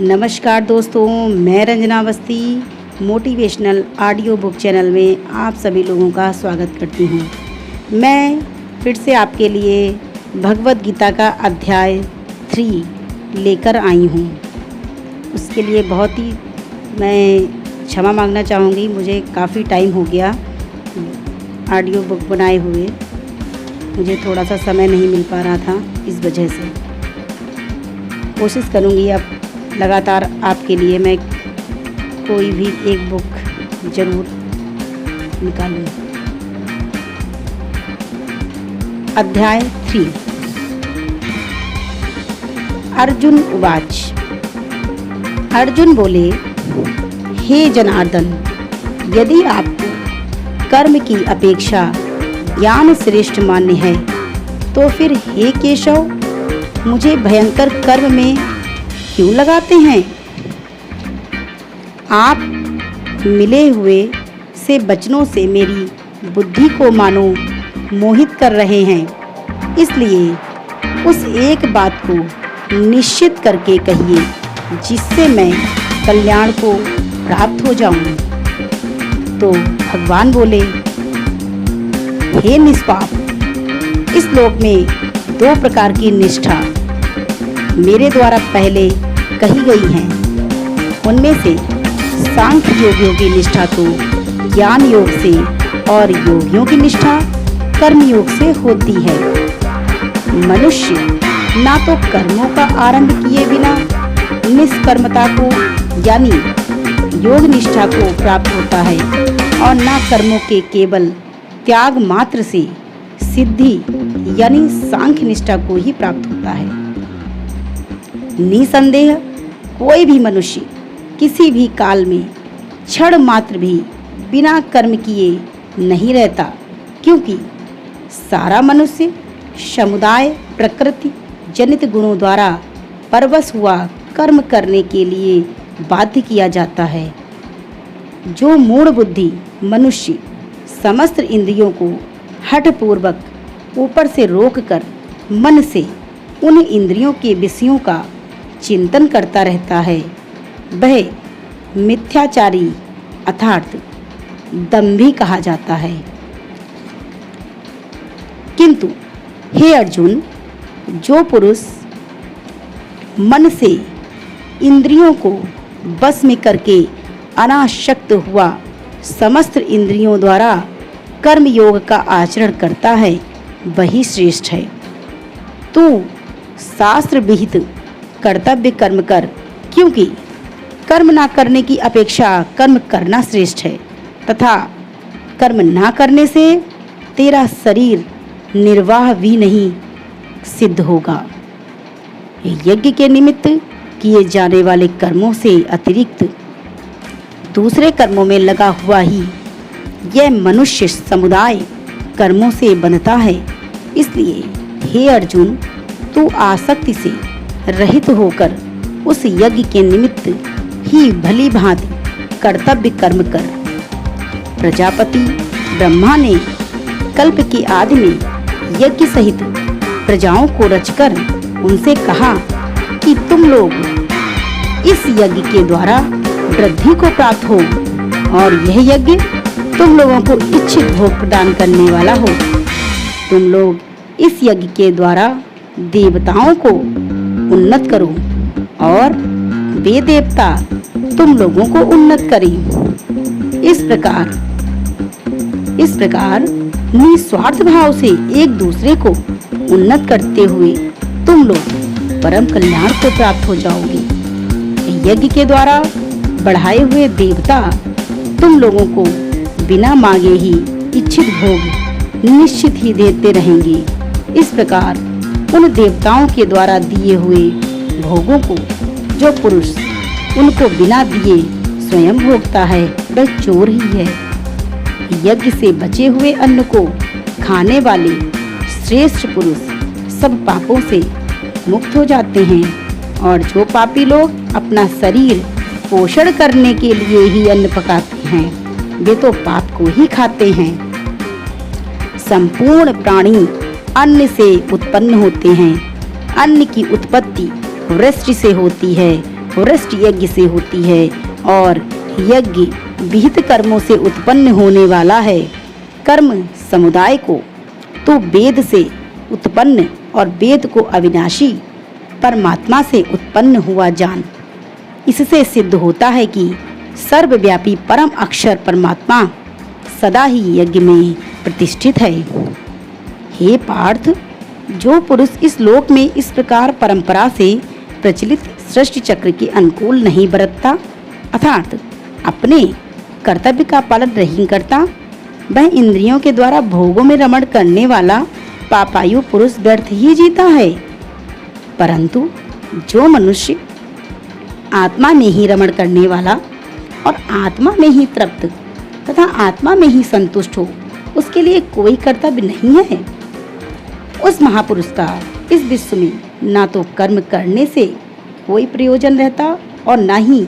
नमस्कार दोस्तों, मैं Ranjana Awasthi motivational audio book channel में आप सभी लोगों का स्वागत करती हूँ। मैं फिर से आपके लिए भगवद गीता का अध्याय 3 लेकर आई हूँ। उसके लिए बहुत ही मैं क्षमा मांगना चाहूँगी। मुझे काफ़ी टाइम हो गया ऑडियो बुक बनाए हुए, मुझे थोड़ा सा समय नहीं मिल पा रहा था, इस वजह से कोशिश करूँगी अब लगातार आपके लिए मैं कोई भी एक बुक ज़रूर निकालूँ। अध्याय 3। अर्जुन उवाच। अर्जुन बोले, हे जनार्दन, यदि आपको कर्म की अपेक्षा ज्ञान श्रेष्ठ मान्य है तो फिर हे केशव, मुझे भयंकर कर्म में क्यों लगाते हैं? आप मिले हुए से वचनों से मेरी बुद्धि को मानो मोहित कर रहे हैं। इसलिए उस एक बात को निश्चित करके कहिए जिससे मैं कल्याण को प्राप्त हो जाऊं। तो भगवान बोले, हे निष्पाप, इस लोक में 2 प्रकार की निष्ठा मेरे द्वारा पहले कही गई हैं। उनमें से सांख्य योगियों की निष्ठा तो ज्ञान योग से और योगियों की निष्ठा कर्म योग से होती है। मनुष्य ना तो कर्मों का आरंभ किए बिना निष्कर्मता को यानी योग निष्ठा को प्राप्त होता है और ना कर्मों के केवल त्याग मात्र से सिद्धि यानी सांख्य निष्ठा को ही प्राप्त होता है। निसंदेह कोई भी मनुष्य किसी भी काल में क्षण मात्र भी बिना कर्म किए नहीं रहता, क्योंकि सारा मनुष्य समुदाय प्रकृति जनित गुणों द्वारा परवश हुआ कर्म करने के लिए बाध्य किया जाता है। जो मूढ़ बुद्धि मनुष्य समस्त इंद्रियों को हठपूर्वक ऊपर से रोककर मन से उन इंद्रियों के विषयों का चिंतन करता रहता है, वह मिथ्याचारी अर्थात दंभी कहा जाता है। किंतु हे अर्जुन, जो पुरुष मन से इंद्रियों को बस में करके अनासक्त हुआ समस्त इंद्रियों द्वारा कर्म योग का आचरण करता है, वही श्रेष्ठ है। तू शास्त्र विहित कर्तव्य कर्म कर, क्योंकि कर्म ना करने की अपेक्षा कर्म करना श्रेष्ठ है तथा कर्म ना करने से तेरा शरीर निर्वाह भी नहीं सिद्ध होगा। यज्ञ के निमित्त किए जाने वाले कर्मों से अतिरिक्त दूसरे कर्मों में लगा हुआ ही यह मनुष्य समुदाय कर्मों से बनता है। इसलिए हे अर्जुन, तू आसक्ति से रहित होकर उस यज्ञ के निमित्त ही भली भांति कर्तव्य कर्म कर। प्रजापति ब्रह्मा ने कल्प के आदि में यज्ञ सहित प्रजाओं को रचकर उनसे कहा कि तुम लोग इस यज्ञ के द्वारा वृद्धि को प्राप्त हो और यह यज्ञ तुम लोगों को इच्छित भोग प्रदान करने वाला हो। तुम लोग इस यज्ञ के द्वारा देवताओं को उन्नत करो और वे देवता तुम लोगों को उन्नत करें। इस प्रकार निस्वार्थ भाव से एक दूसरे को उन्नत करते हुए तुम लोग परम कल्याण को प्राप्त हो जाओगे। यज्ञ के द्वारा बढ़ाए हुए देवता तुम लोगों को बिना मांगे ही इच्छित भोग निश्चित ही देते रहेंगे। इस प्रकार उन देवताओं के द्वारा दिए हुए भोगों को जो पुरुष उनको बिना दिए स्वयं भोगता है, वह चोर ही है। यज्ञ से बचे हुए अन्न को खाने वाले श्रेष्ठ पुरुष सब पापों से मुक्त हो जाते हैं, और जो पापी लोग अपना शरीर पोषण करने के लिए ही अन्न पकाते हैं, वे तो पाप को ही खाते हैं। संपूर्ण प्राणी अन्न से उत्पन्न होते हैं। अन्न की उत्पत्ति वृष्टि से होती है वृष्टि यज्ञ से होती है और यज्ञ विहित कर्मों से उत्पन्न होने वाला है। कर्म समुदाय को तो वेद से उत्पन्न और वेद को अविनाशी परमात्मा से उत्पन्न हुआ जान। इससे सिद्ध होता है कि सर्वव्यापी परम अक्षर परमात्मा सदा ही यज्ञ में प्रतिष्ठित है। हे पार्थ, जो पुरुष इस लोक में इस प्रकार परंपरा से प्रचलित सृष्टि चक्र के अनुकूल नहीं बरतता अर्थात अपने कर्तव्य का पालन नहीं करता, वह इंद्रियों के द्वारा भोगों में रमण करने वाला पापायु पुरुष व्यर्थ ही जीता है। परंतु जो मनुष्य आत्मा में ही रमण करने वाला और आत्मा में ही तृप्त तथा आत्मा में ही संतुष्ट हो, उसके लिए कोई कर्तव्य नहीं है। उस महापुरुष का इस विश्व में ना तो कर्म करने से कोई प्रयोजन रहता और ना ही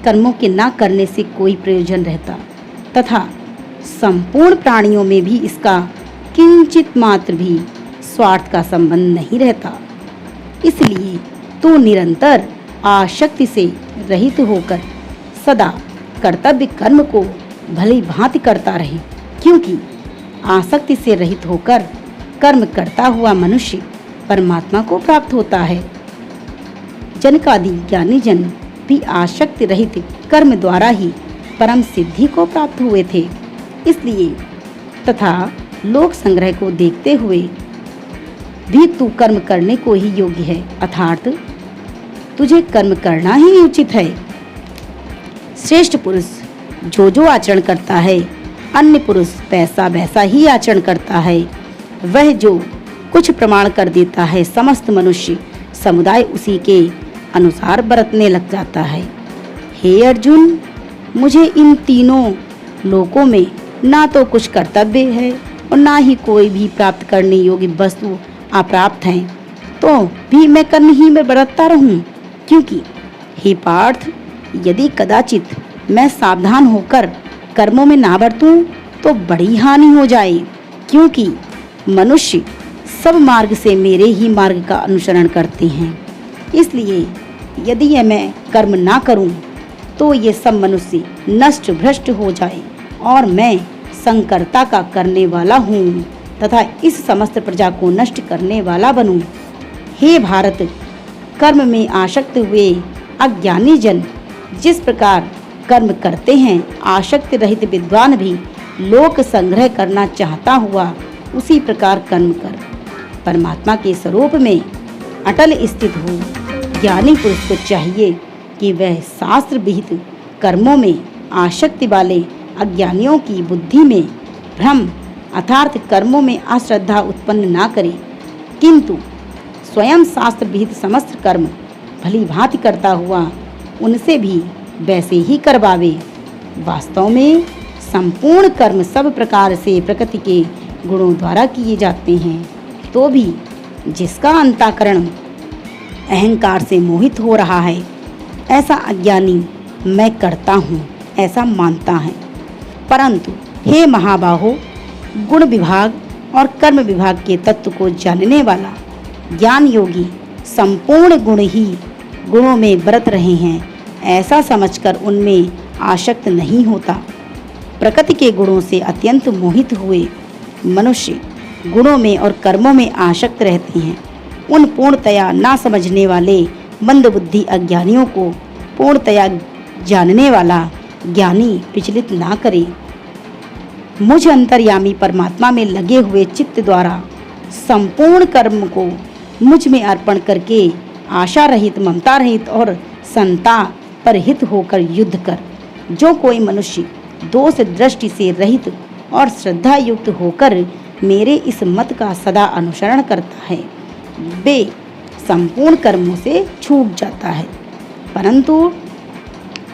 कर्मों के ना करने से कोई प्रयोजन रहता तथा संपूर्ण प्राणियों में भी इसका किंचित मात्र भी स्वार्थ का संबंध नहीं रहता। इसलिए तू निरंतर आसक्ति से रहित होकर सदा कर्तव्य कर्म को भली भांति करता रहे, क्योंकि आसक्ति से रहित होकर कर्म करता हुआ मनुष्य परमात्मा को प्राप्त होता है। जनकादि ज्ञानी जन भी आसक्ति रहित कर्म द्वारा ही परम सिद्धि को प्राप्त हुए थे। इसलिए तथा लोक संग्रह को देखते हुए भी तू कर्म करने को ही योग्य है, अर्थात तुझे कर्म करना ही उचित है। श्रेष्ठ पुरुष जो जो आचरण करता है, अन्य पुरुष वैसा वैसा ही आचरण करता है। वह जो कुछ प्रमाण कर देता है, समस्त मनुष्य समुदाय उसी के अनुसार बरतने लग जाता है। हे अर्जुन, मुझे इन तीनों लोकों में ना तो कुछ कर्तव्य है और ना ही कोई भी प्राप्त करने योग्य वस्तु अप्राप्त है, तो भी मैं कर्म ही में बरतता रहूं। क्योंकि हे पार्थ, यदि कदाचित मैं सावधान होकर कर्मों में ना बरतूं तो बड़ी हानि हो जाए, क्योंकि मनुष्य सब मार्ग से मेरे ही मार्ग का अनुसरण करते हैं। इसलिए यदि ये मैं कर्म ना करूं तो ये सब मनुष्य नष्ट भ्रष्ट हो जाए और मैं संकर्ता का करने वाला हूँ तथा इस समस्त प्रजा को नष्ट करने वाला बनूं। हे भारत, कर्म में आसक्त हुए अज्ञानी जन जिस प्रकार कर्म करते हैं, आसक्ति रहित विद्वान भी लोक संग्रह करना चाहता हुआ उसी प्रकार कर्म कर परमात्मा के स्वरूप में अटल स्थित हो। ज्ञानी पुरुष को चाहिए कि वह शास्त्र विहित कर्मों में आसक्ति वाले अज्ञानियों की बुद्धि में भ्रम अर्थात कर्मों में अश्रद्धा उत्पन्न ना करे, किंतु स्वयं शास्त्र विहित समस्त कर्म भली भांति करता हुआ उनसे भी वैसे ही करवावे। वास्तव में संपूर्ण कर्म सब प्रकार से प्रकृति के गुणों द्वारा किए जाते हैं, तो भी जिसका अंतःकरण अहंकार से मोहित हो रहा है, ऐसा अज्ञानी मैं करता हूँ ऐसा मानता है। परंतु हे महाबाहो, गुण विभाग और कर्म विभाग के तत्व को जानने वाला ज्ञान योगी संपूर्ण गुण ही गुणों में बरत रहे हैं, ऐसा समझकर उनमें आसक्त नहीं होता। प्रकृति के गुणों से अत्यंत मोहित हुए मनुष्य गुणों में और कर्मों में आसक्त रहते हैं। उन पूर्णतया ना समझने वाले मंदबुद्धि अज्ञानियों को पूर्णतया जानने वाला ज्ञानी विचलित ना करे। मुझ अंतर्यामी परमात्मा में लगे हुए चित्त द्वारा संपूर्ण कर्म को मुझ में अर्पण करके आशा रहित, ममता रहित और संताप परहित होकर युद्ध कर। जो कोई मनुष्य दोष दृष्टि से रहित और श्रद्धा युक्त होकर मेरे इस मत का सदा अनुसरण करता है, वे संपूर्ण कर्मों से छूट जाता है। परंतु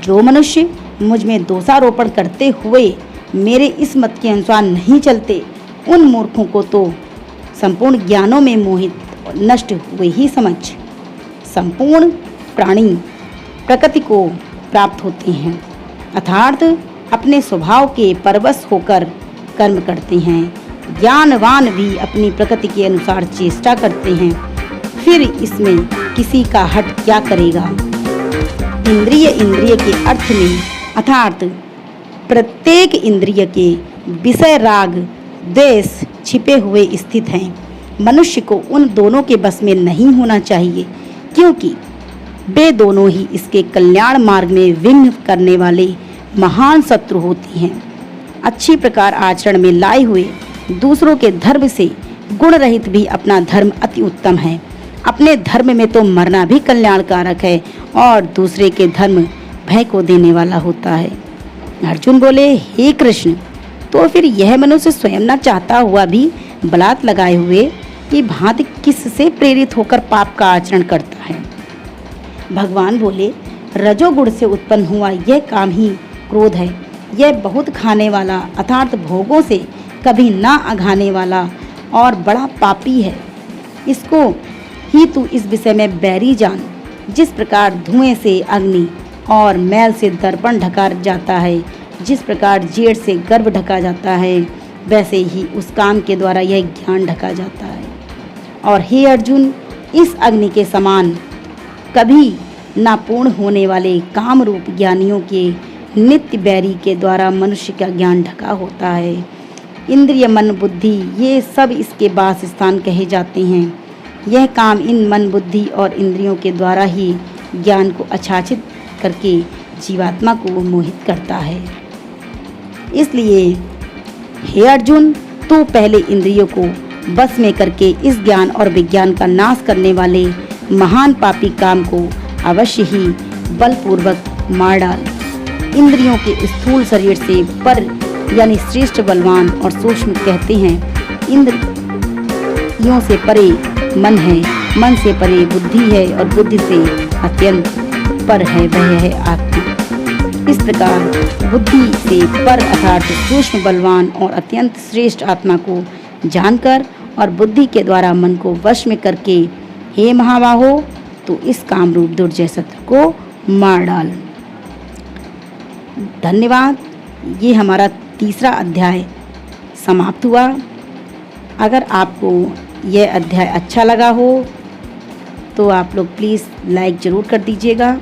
जो मनुष्य मुझ में दोषारोपण करते हुए मेरे इस मत के अनुसार नहीं चलते, उन मूर्खों को तो संपूर्ण ज्ञानों में मोहित नष्ट हुए ही समझ। संपूर्ण प्राणी प्रकृति को प्राप्त होते हैं, अर्थात अपने स्वभाव के परवश होकर कर्म करते हैं। ज्ञानवान भी अपनी प्रकृति के अनुसार चेष्टा करते हैं, फिर इसमें किसी का हट क्या करेगा। इंद्रिय के अर्थ में अर्थात प्रत्येक इंद्रिय के विषय राग द्वेष छिपे हुए स्थित हैं। मनुष्य को उन दोनों के बस में नहीं होना चाहिए, क्योंकि वे दोनों ही इसके कल्याण मार्ग में विघ्न करने वाले महान शत्रु होती हैं। अच्छी प्रकार आचरण में लाए हुए दूसरों के धर्म से गुण रहित भी अपना धर्म अति उत्तम है। अपने धर्म में तो मरना भी कल्याणकारक है और दूसरे के धर्म भय को देने वाला होता है। अर्जुन बोले, हे कृष्ण, तो फिर यह मनुष्य स्वयं न चाहता हुआ भी बलात् लगाए हुए कि भांति किससे प्रेरित होकर पाप का आचरण करता है। भगवान बोले, रजोगुण से उत्पन्न हुआ यह काम ही क्रोध है। यह बहुत खाने वाला अर्थात भोगों से कभी ना अघाने वाला और बड़ा पापी है। इसको ही तू इस विषय में बैरी जान। जिस प्रकार धुएं से अग्नि और मैल से दर्पण ढका जाता है, जिस प्रकार जेठ से गर्भ ढका जाता है, वैसे ही उस काम के द्वारा यह ज्ञान ढका जाता है। और हे अर्जुन, इस अग्नि के समान कभी ना पूर्ण होने वाले काम रूप ज्ञानियों के नित्य बैरी के द्वारा मनुष्य का ज्ञान ढका होता है। इंद्रिय, मन, बुद्धि ये सब इसके वास स्थान कहे जाते हैं। यह काम इन मन, बुद्धि और इंद्रियों के द्वारा ही ज्ञान को आच्छादित करके जीवात्मा को मोहित करता है। इसलिए हे अर्जुन, तू पहले इंद्रियों को बस में करके इस ज्ञान और विज्ञान का नाश करने वाले महान पापी काम को अवश्य ही बलपूर्वक मार डाल। इंद्रियों के स्थूल शरीर से पर यानी श्रेष्ठ बलवान और सूक्ष्म कहते हैं। इंद्रियों से परे मन है, मन से परे बुद्धि है और बुद्धि से अत्यंत पर है वह है आत्मा। इस प्रकार बुद्धि से पर अर्थात सूक्ष्म बलवान और अत्यंत श्रेष्ठ आत्मा को जानकर और बुद्धि के द्वारा मन को वश में करके हे महाबाहो, तो इस कामरूप दुर्जय शत्रु को मार डाल। धन्यवाद। ये हमारा तीसरा अध्याय समाप्त हुआ। अगर आपको यह अध्याय अच्छा लगा हो तो आप लोग प्लीज़ लाइक ज़रूर कर दीजिएगा।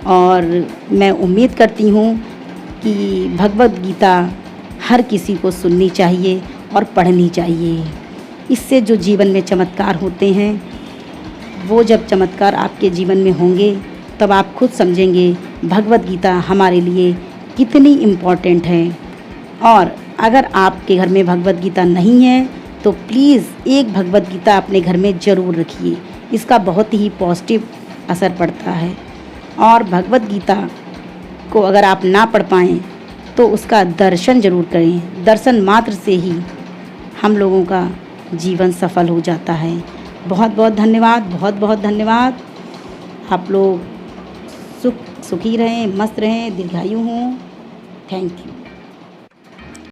और मैं उम्मीद करती हूँ कि भगवद गीता हर किसी को सुननी चाहिए और पढ़नी चाहिए। इससे जो जीवन में चमत्कार होते हैं, वो जब चमत्कार आपके जीवन में होंगे तब आप खुद समझेंगे भगवद गीता हमारे लिए कितनी इम्पॉर्टेंट है। और अगर आपके घर में भगवद गीता नहीं है तो प्लीज़ एक भगवद गीता अपने घर में ज़रूर रखिए। इसका बहुत ही पॉजिटिव असर पड़ता है। और भगवद गीता को अगर आप ना पढ़ पाएँ तो उसका दर्शन ज़रूर करें। दर्शन मात्र से ही हम लोगों का जीवन सफल हो जाता है। बहुत बहुत धन्यवाद, बहुत बहुत धन्यवाद। आप लोग सुखी रहें, मस्त रहें, दीर्घायु हों। Thank you.